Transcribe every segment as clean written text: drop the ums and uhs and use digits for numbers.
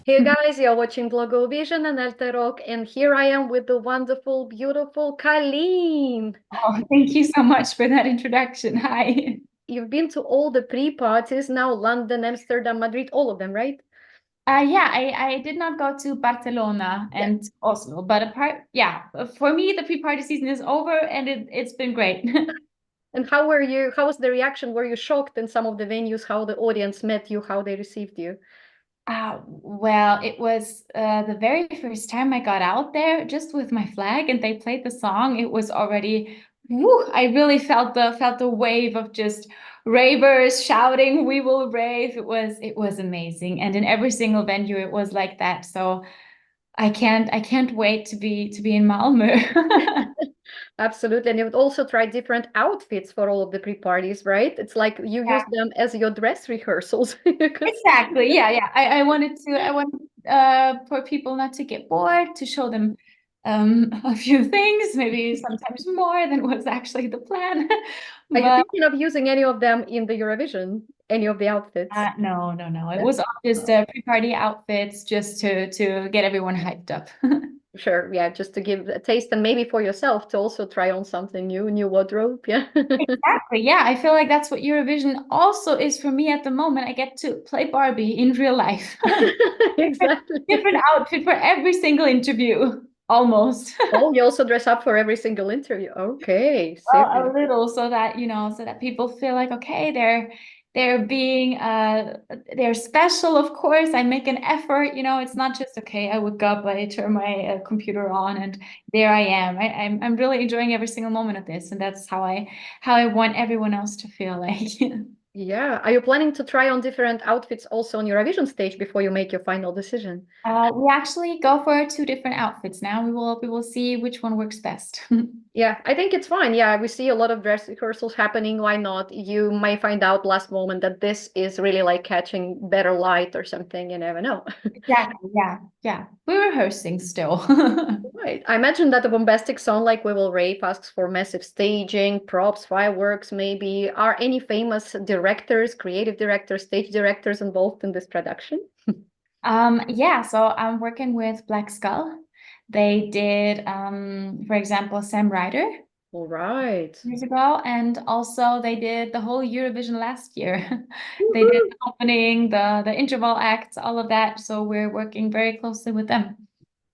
Hey guys, you're watching Blogovision and Alterok, and here I am with the wonderful, beautiful Kaleen. Oh, thank you so much for that introduction. Hi. You've been to all the pre-parties now, London, Amsterdam, Madrid, all of them, right? Yeah, I did not go to Barcelona Yeah. and Oslo, but for me, the pre-party season is over and it's been great. And how were you? How was the reaction? Were you shocked in some of the venues, how the audience met you, how they received you? Well, it was the very first time I got out there just with my flag and they played the song. It was already, woo, I really felt the wave of just ravers shouting, "We will rave." It was amazing. And in every single venue it was like that. So I can't wait to be in Malmö. Absolutely. And you would also try different outfits for all of the pre-parties, right? It's like you use Yeah, them as your dress rehearsals. Because exactly. Yeah. I wanted for people not to get bored, to show them a few things, maybe sometimes more than was actually the plan. are you But thinking of using any of them in the Eurovision? Any of the outfits? no, no, no. It No? was all just pre-party outfits just to get everyone hyped up. Sure, yeah, just to give a taste and maybe for yourself to also try on something new, new wardrobe, yeah. Exactly. Yeah, I feel like that's what Eurovision also is for me at the moment. I get to play Barbie in real life. Exactly. Different outfit for every single interview, almost. Oh, you also dress up for every single interview. Okay, Well, a serious. little so that, so that people feel like, okay, they're being they're special, of course. I make an effort, it's not just okay, I wake up, I turn my computer on and there I am. I'm really enjoying every single moment of this, and that's how I want everyone else to feel like. Yeah. Are you planning to try on different outfits also on Eurovision stage before you make your final decision? We actually go for two different outfits now. We will see which one works best. Yeah, I think it's fine. Yeah, we see a lot of dress rehearsals happening. Why not? You might find out last moment that this is really like catching better light or something. You never know. Exactly. Yeah. Yeah. We're rehearsing still. Right. I imagine that a bombastic song like We Will Rave asks for massive staging, props, fireworks, maybe. Are any famous directors, creative directors, stage directors involved in this production? Yeah, so I'm working with Black Skull. They did, for example, Sam Ryder All right. years ago, and also they did the whole Eurovision last year. They did Woohoo. the opening, the interval acts, all of that. So we're working very closely with them.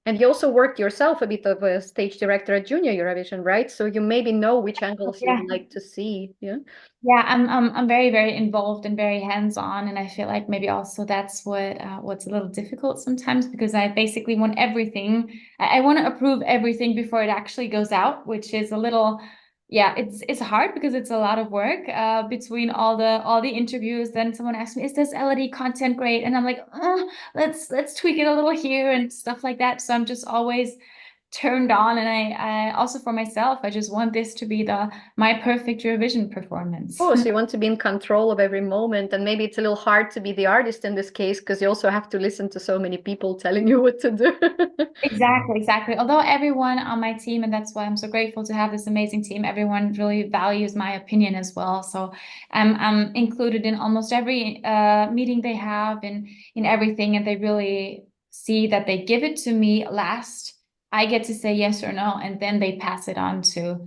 And you also worked yourself a bit of a stage director at Junior Eurovision, right? So you maybe know which angles you Yeah. would like to see. Yeah. Yeah, I'm very, very involved and very hands-on, and I feel like maybe also that's what's a little difficult sometimes because I basically want everything. I want to approve everything before it actually goes out, which is a little, yeah, it's hard because it's a lot of work between all the interviews. Then someone asks me, "Is this LED content great?" And I'm like, let's tweak it a little here and stuff like that. So I'm just always turned on, and I also for myself, I just want this to be the my perfect Eurovision performance. Oh, so you want to be in control of every moment, and maybe it's a little hard to be the artist in this case because you also have to listen to so many people telling you what to do. Exactly, exactly. Although everyone on my team, and that's why I'm so grateful to have this amazing team, everyone really values my opinion as well. So I'm included in almost every meeting they have in everything, and they really see that they give it to me last. I get to say yes or no, and then they pass it on to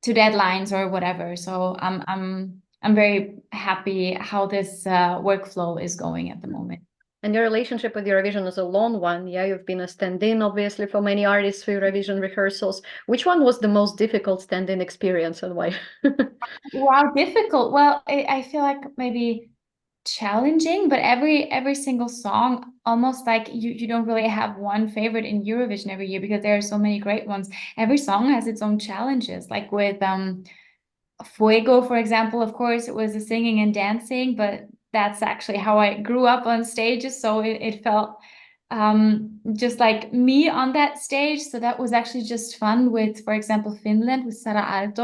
deadlines or whatever. So I'm very happy how this workflow is going at the moment. And your relationship with Eurovision is a long one. Yeah, you've been a stand-in, obviously, for many artists for Eurovision rehearsals. Which one was the most difficult stand-in experience and why? Wow, difficult. Well, I feel like maybe challenging, but every single song, almost like you don't really have one favorite in Eurovision every year because there are so many great ones. Every song has its own challenges. Like with Fuego, for example, of course, it was the singing and dancing, but that's actually how I grew up on stages. So it felt just like me on that stage. So that was actually just fun with, for example, Finland with Sara Alto.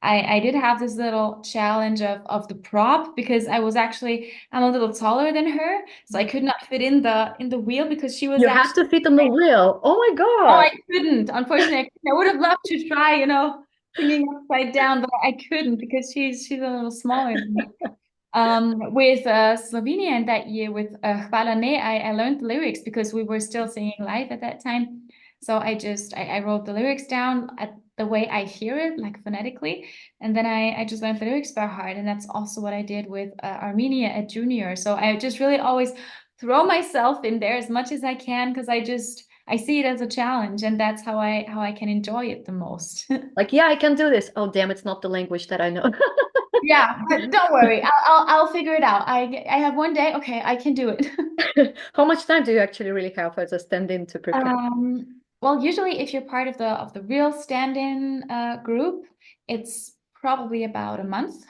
I did have this little challenge of the prop because I'm a little taller than her, so I could not fit in the wheel because she was You had actually. to fit on the wheel. Oh my Oh, God. I couldn't. Unfortunately, I couldn't. I would have loved to try, singing upside down, but I couldn't because she's a little smaller than me. With Slovenia in that year with Hvala ne, I learned the lyrics because we were still singing live at that time. So I wrote the lyrics down at the way I hear it, like phonetically, and then I just learned the lyrics by heart. And that's also what I did with Armenia at junior. So I just really always throw myself in there as much as I can because I see it as a challenge, and that's how I can enjoy it the most. Like, yeah, I can do this. Oh, damn, it's not the language that I know. Yeah, but don't worry. I'll figure it out. I have one day. Okay, I can do it. How much time do you actually really have as a stand-in to prepare? Well, usually if you're part of the real stand-in group, it's probably about a month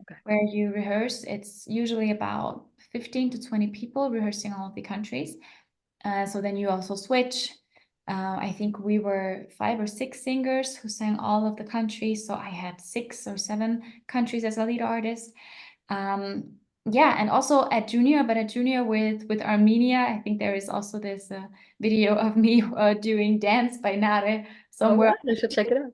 Okay. where you rehearse. It's usually about 15 to 20 people rehearsing all of the countries. So then you also switch. I think we were 5 or 6 singers who sang all of the countries. So I had 6 or 7 countries as a lead artist. Yeah, and also at junior, but at junior with Armenia, I think there is also this video of me doing Dance by Nare Oh, somewhere. what? I should check it out.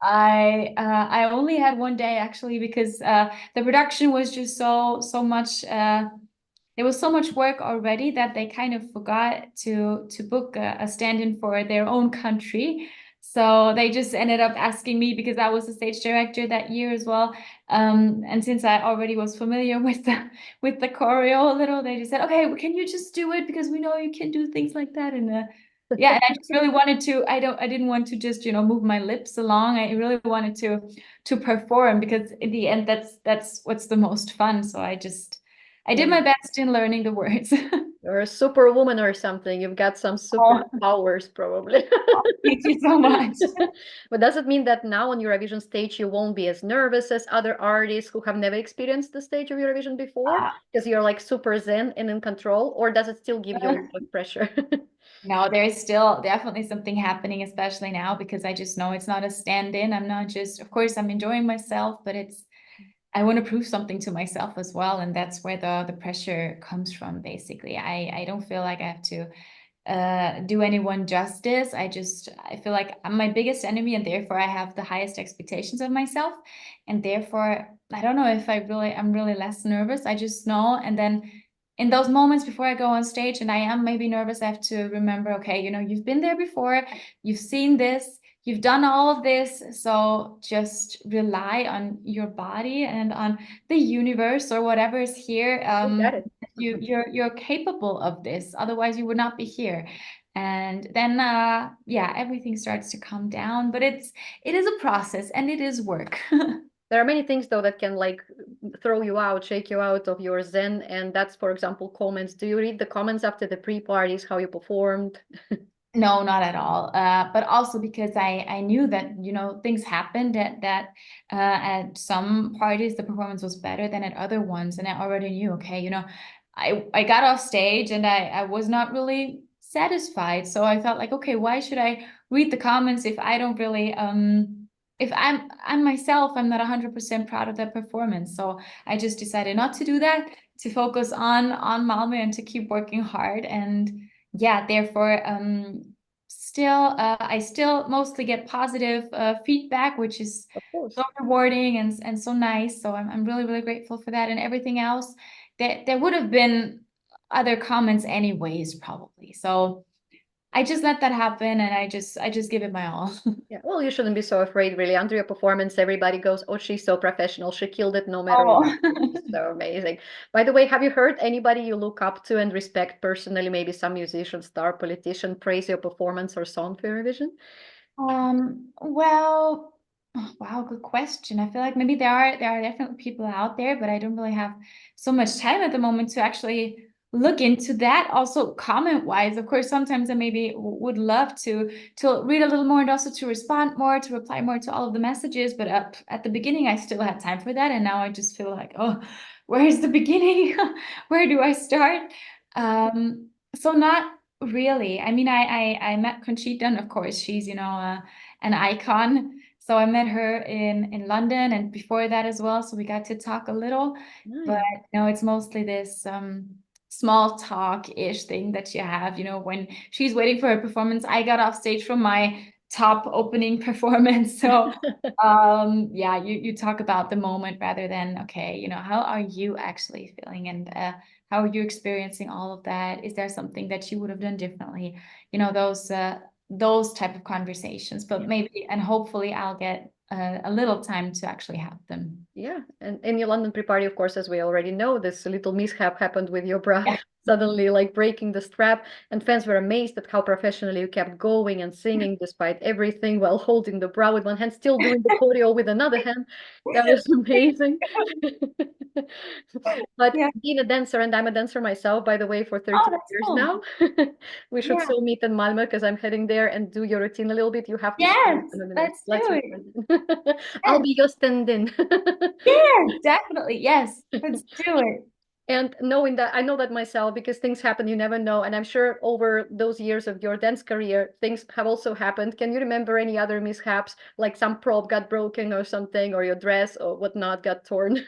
I only had one day actually because the production was just so much there was so much work already that they kind of forgot to book a stand-in for their own country. So they just ended up asking me because I was the stage director that year as well. And since I already was familiar with the choreo a little, they just said, "Okay, well, can you just do it because we know you can do things like that." And yeah, and I just really wanted to. I didn't want to just move my lips along. I really wanted to perform because in the end, that's what's the most fun. So I did Yeah. my best in learning the words. You're a superwoman or something. You've got some Oh, superpowers, probably. thank you so much. But does it mean that now on Eurovision stage you won't be as nervous as other artists who have never experienced the stage of Eurovision before? Because you're like super zen and in control, or does it still give you a lot of pressure? No, there is still definitely something happening, especially now, because I just know it's not a stand-in. I'm not just, of course, I'm enjoying myself, but I want to prove something to myself as well. And that's where the pressure comes from, basically. I don't feel like I have to do anyone justice. I feel like I'm my biggest enemy, and therefore I have the highest expectations of myself. And therefore, I don't know if I'm really less nervous. I just know. And then in those moments before I go on stage and I am maybe nervous, I have to remember, okay, you've been there before, you've seen this, you've done all of this. So just rely on your body and on the universe or whatever is here. You got it. You're capable of this, otherwise you would not be here. And then yeah, everything starts to calm down, but it is a process and it is work. There are many things though that can like throw you out, shake you out of your zen, and that's, for example, comments. Do you read the comments after the pre-parties, how you performed? No, not at all. But also because I knew that things happened at some parties the performance was better than at other ones, and I already knew. Okay, I got off stage and I was not really satisfied, so I felt like, okay, why should I read the comments if I don't really if I'm myself, I'm not 100% proud of that performance. So I just decided not to do that, to focus on Malmö and to keep working hard. And yeah, therefore, I still mostly get positive feedback, which is Of course. so rewarding and so nice. So I'm really, really grateful for that. And everything else, there would have been other comments anyways, probably. So I just let that happen, and I just give it my all. Yeah, well, you shouldn't be so afraid, really. Under your performance, everybody goes, "Oh, she's so professional. She killed it no matter what." Oh. She's so amazing. By the way, have you heard anybody you look up to and respect personally, maybe some musician, star, politician, praise your performance or song for Eurovision? Well, oh, wow, good question. I feel like maybe there are definitely people out there, but I don't really have so much time at the moment to actually look into that. Also, comment wise, of course, sometimes I maybe would love to read a little more and also to respond more, to reply more to all of the messages. But up at the beginning, I still had time for that, and now I just feel like, oh, where's the beginning? Where do I start? So not really. I mean, I met Conchita, and of course, she's an icon. So I met her in London and before that as well. So we got to talk a little, but Nice. it's mostly this small talk-ish thing that you have. When she's waiting for her performance, I got off stage from my top opening performance. So yeah, you talk about the moment rather than, okay, you know, how are you actually feeling, and how are you experiencing all of that? Is there something that you would have done differently? You know, those type of conversations. But Yeah. maybe and hopefully I'll get a little time to actually have them. Yeah, and in your London pre-party, of course, as we already know, this little mishap happened with your bra Yeah. suddenly like breaking the strap, and fans were amazed at how professionally you kept going and singing despite everything while holding the bra with one hand, still doing the choreo with another hand. That was amazing. But Yeah. being a dancer, and I'm a dancer myself, by the way, for Oh, 13 that's years cool. now. We should Yeah. so meet in Malmö because I'm heading there and do your routine a little bit. You have to show me Yes, in a minute. let's Let's do it. record it. I'll Yes. be your stand-in. Yes, definitely. Yes, let's do it. And knowing that, I know that myself because things happen, you never know. And I'm sure over those years of your dance career, things have also happened. Can you remember any other mishaps, like some prop got broken or something, or your dress or whatnot got torn?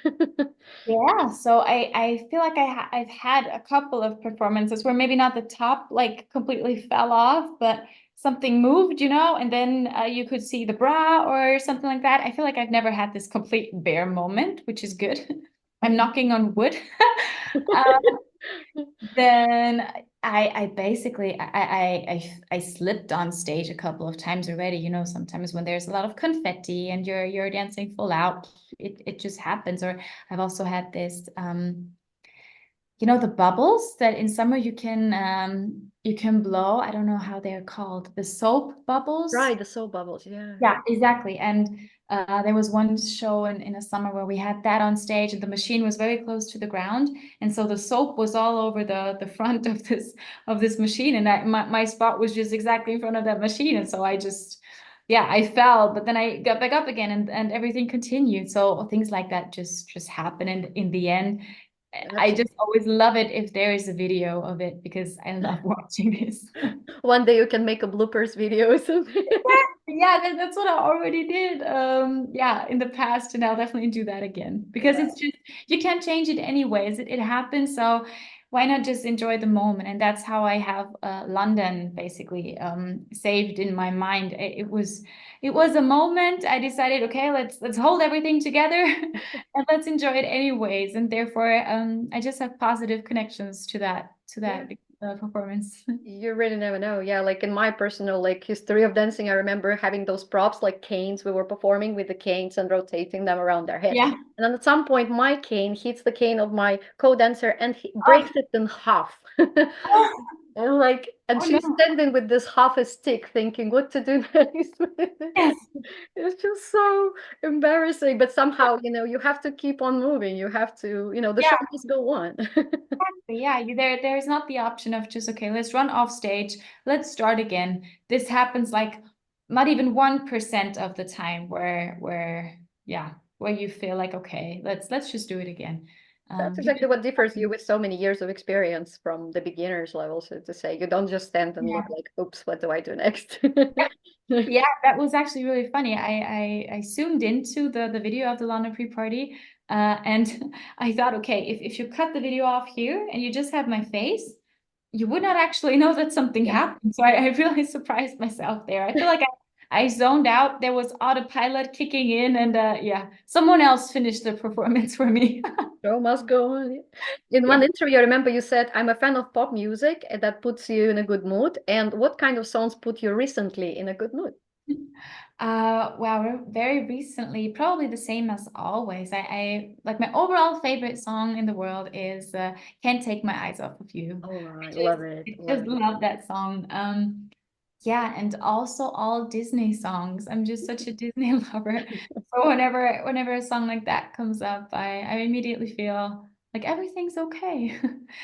Yeah, so I feel like I've had a couple of performances where maybe not the top like completely fell off, but something moved, you know, and then you could see the bra or something like that. I feel like I've never had this complete bare moment, which is good. I'm knocking on wood. Uh, then I basically I slipped on stage a couple of times already. You know, sometimes when there's a lot of confetti and you're dancing full out, it just happens. Or I've also had this you know, the bubbles that in summer you can blow. I don't know how they're called. The soap bubbles. Right, the soap bubbles, yeah. Yeah, exactly. And there was one show in a summer where we had that on stage, and the machine was very close to the ground, and so the soap was all over the front of this machine, and my spot was just exactly in front of that machine, and so I just yeah I fell, but then I got back up again, and everything continued. So things like that just happen, and in the end, I That's just always love it if there is a video of it because I love watching this. one day you can make a bloopers video or something. Yeah, that's what I already did. Yeah, in the past, and I'll definitely do that again because Yeah. it's just you can't change it anyways. It happens, so why not just enjoy the moment? And that's how I have London basically saved in my mind. It was a moment. I decided, okay, let's hold everything together and let's enjoy it anyways. And therefore, I just have positive connections to Yeah. that performance. You really never know. Yeah, like in my personal like history of dancing, I remember having those props like canes. We were performing with the canes and rotating them around our head. Yeah. And then at some point, my cane hits the cane of my co-dancer and he breaks Oh, it in half. oh, And like, and oh she's no. standing with this half a stick, thinking what to do next with it. Yes. It's just so embarrassing. But somehow, you know, you have to keep on moving. You have to, you know, the show Yeah, must go on. exactly. Yeah, there's not the option of just okay, let's run off stage, let's start again. This happens like not even 1% of the time where yeah, where you feel like okay, let's just do it again. That's Because exactly what differs you with so many years of experience from the beginner's level, so to say. You don't just stand and look yeah, like, oops, what do I do next? yeah, that was actually really funny. I zoomed into the video of the London pre-party, and I thought, okay, if you cut the video off here and you just have my face, you would not actually know that something Yeah. happened. So I really surprised myself there. I feel like I zoned out. There was autopilot kicking in, and yeah, someone else finished the performance for me. Show must go on. In Yeah. one interview, I remember you said, I'm a fan of pop music and that puts you in a good mood. And what kind of songs put you recently in a good mood? Wow, very recently, probably the same as always. I like my overall favorite song in the world is Can't Take My Eyes Off of You. Oh, I love it. I Love just it. love that song. Yeah, and also all Disney songs. I'm just such a Disney lover. So whenever a song like that comes up, I immediately feel like everything's okay.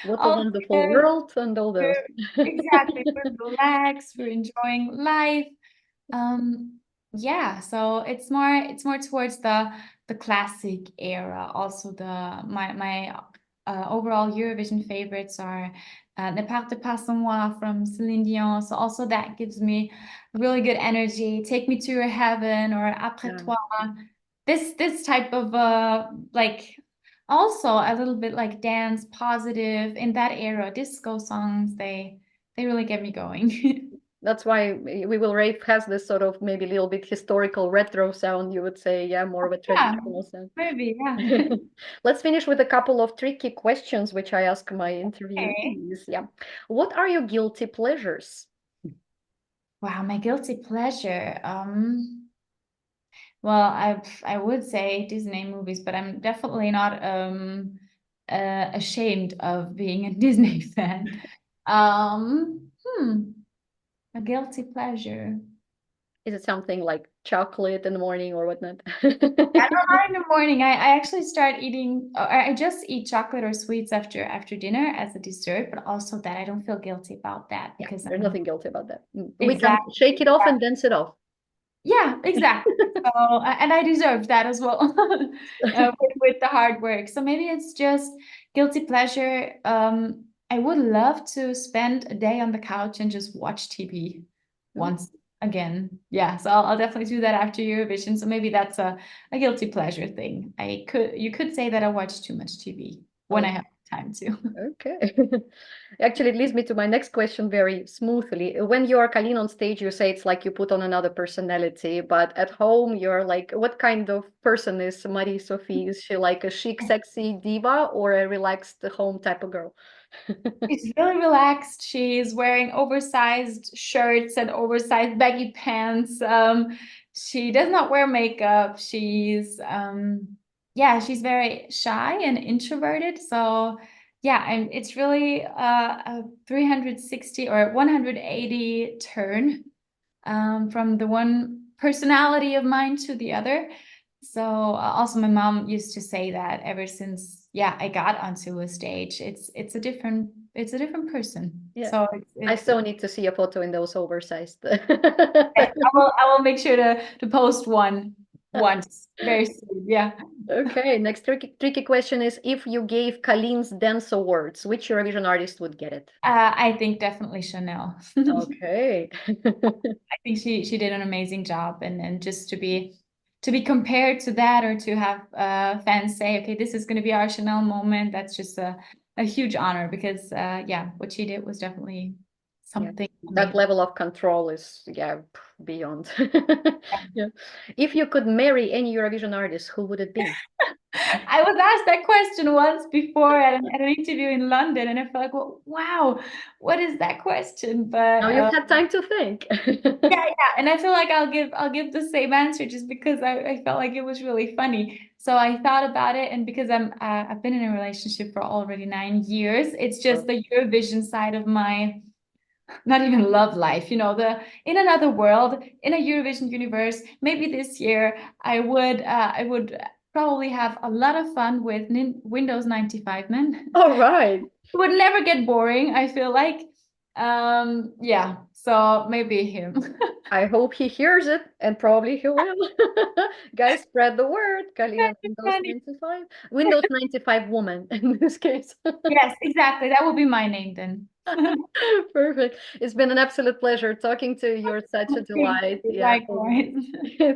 What a All wonderful good. world and all those. We're, exactly. We're relaxed. We're enjoying life. Yeah, so it's more towards the classic era. Also my overall Eurovision favorites are Ne partez pas sans moi from Celine Dion. So also that gives me really good energy. Take Me to Your Heaven or Après Yeah. Toi. This type of like also a little bit like dance positive in that era. Disco songs, they really get me going. That's why We Will Rave has this sort of maybe a little bit historical retro sound, you would say. Yeah, more of a Yeah, traditional sound. maybe, yeah. Let's finish with a couple of tricky questions, which I ask my Okay. interviewees. Yeah. What are your guilty pleasures? Wow, my guilty pleasure. Well, I would say Disney movies, but I'm definitely not ashamed of being a Disney fan. A guilty pleasure. Is it something like chocolate in the morning or whatnot? I don't know, in the morning. I actually start eating, I just eat chocolate or sweets after dinner as a dessert, but also that I don't feel guilty about that Yeah, because there's I'm nothing guilty about that. We can shake exactly. it off and dance it off. Yeah, exactly. So, and I deserve that as well with the hard work. So maybe it's just guilty pleasure. I would love to spend a day on the couch and just watch TV Mm, once again. Yeah, so I'll definitely do that after Eurovision. So maybe that's a guilty pleasure thing. You could say that I watch too much TV when I oh, have time to. okay. Actually, it leads me to my next question very smoothly. When you are Kaleen on stage, you say it's like you put on another personality, but at home, you're like, what kind of person is Marie-Sophie? Is she like a chic, sexy diva or a relaxed home type of girl? She's really relaxed. She's wearing oversized shirts and oversized baggy pants. She does not wear makeup. Yeah, she's very shy and introverted. So yeah, and it's really a 360 or 180 turn from the one personality of mine to the other. So also my mom used to say that ever since yeah I got onto a stage, it's a different person. Yeah. So I it's still need to see a photo in those oversized. yes, I will make sure to post one once very soon. Yeah. Okay, next tricky question is if you gave Kaleen's Dance Awards, which Eurovision artist would get it? I think definitely Chanel. Okay. I think she did an amazing job, and just to be compared to that, or to have fans say, okay, this is going to be our Chanel moment. That's just a huge honor because yeah, what she did was definitely Yeah, something that amazing. level of control is, yeah, beyond. Yeah. If you could marry any Eurovision artist, who would it be? I was asked that question once before at an interview in London, and I felt like, well, wow, what is that question? But Now you've had time to think. yeah, yeah, and I feel like I'll give the same answer just because I felt like it was really funny. So I thought about it, and because I've been in a relationship for already 9 years, it's just the Eurovision side of my not even love life, the in another world, in a Eurovision universe. Maybe this year I would probably have a lot of fun with Windows 95 man. All right. It would never get boring, I feel like. Yeah, so maybe him. I hope he hears it, and probably he will. Guys, spread the word. Kalina and Windows Funny. 95. Windows 95 woman in this case. Yes, exactly. That will be my name then. Perfect. It's been an absolute pleasure talking to you. You're such a Thank delight. you. Yeah. Likewise.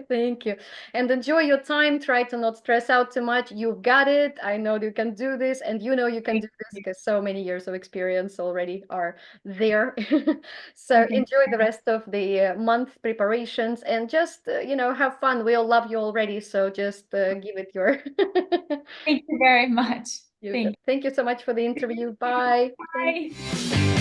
Thank you. And enjoy your time. Try to not stress out too much. You've got it. I know you can do this, and you know you can Thank do this you. because so many years of experience already are there. So Thank enjoy the rest of the month preparations and just, have fun. We all love you already. So just give it your. you very much. You Thank thank you so much for the interview. you. Bye. Thanks. Bye.